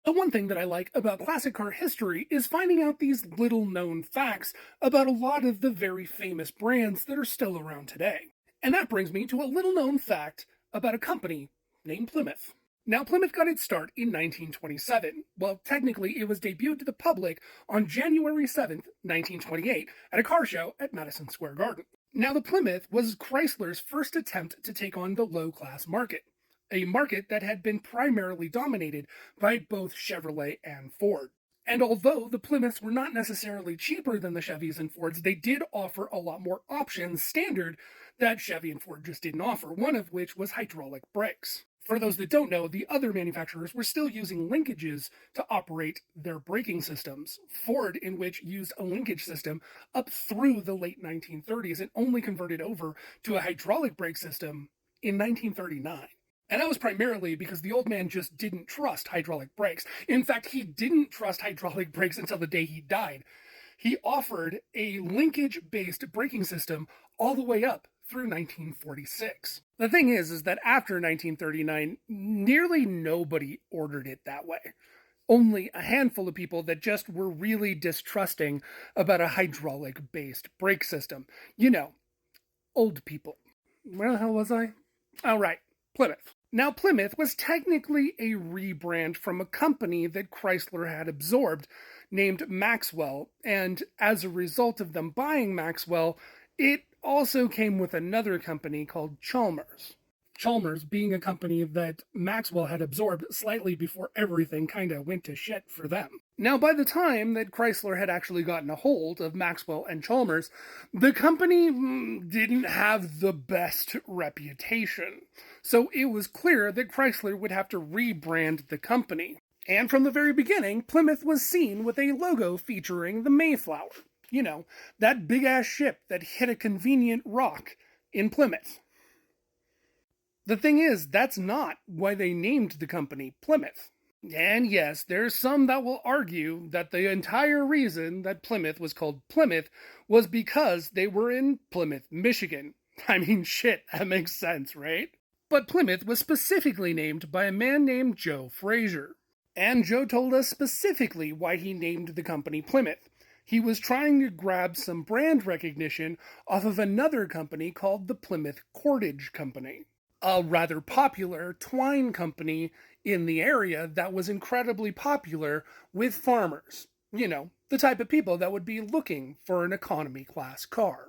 The one thing that I like about classic car history is finding out these little known facts about a lot of the very famous brands that are still around today. And that brings me to a little known fact about a company named Plymouth. Now, Plymouth got its start in 1927. Well, technically, it was debuted to the public on January 7th, 1928, at a car show at Madison Square Garden. Now, the Plymouth was Chrysler's first attempt to take on the low class market, a market that had been primarily dominated by both Chevrolet and Ford. And although the Plymouths were not necessarily cheaper than the Chevys and Fords, they did offer a lot more options standard that Chevy and Ford just didn't offer, one of which was hydraulic brakes. For those that don't know, the other manufacturers were still using linkages to operate their braking systems. Ford, in which used a linkage system up through the late 1930s and only converted over to a hydraulic brake system in 1939. And that was primarily because the old man just didn't trust hydraulic brakes. In fact, he didn't trust hydraulic brakes until the day he died. He offered a linkage based braking system all the way up through 1946. The thing is that after 1939, nearly nobody ordered it that way. Only a handful of people that just were really distrusting about a hydraulic based brake system. You know, old people. Where the hell was I? Oh, right, Plymouth. Now, Plymouth was technically a rebrand from a company that Chrysler had absorbed named Maxwell, and as a result of them buying Maxwell, it also came with another company called Chalmers. Chalmers being a company that Maxwell had absorbed slightly before everything kind of went to shit for them. Now, by the time that Chrysler had actually gotten a hold of Maxwell and Chalmers, the company didn't have the best reputation. So it was clear that Chrysler would have to rebrand the company. And from the very beginning, Plymouth was seen with a logo featuring the Mayflower. You know, that big ass ship that hit a convenient rock in Plymouth. The thing is, that's not why they named the company Plymouth. And yes, there's some that will argue that the entire reason that Plymouth was called Plymouth was because they were in Plymouth, Michigan. I mean, shit, that makes sense, right? But Plymouth was specifically named by a man named Joe Frazier. And Joe told us specifically why he named the company Plymouth. He was trying to grab some brand recognition off of another company called the Plymouth Cordage Company, a rather popular twine company in the area that was incredibly popular with farmers. You know, the type of people that would be looking for an economy class car.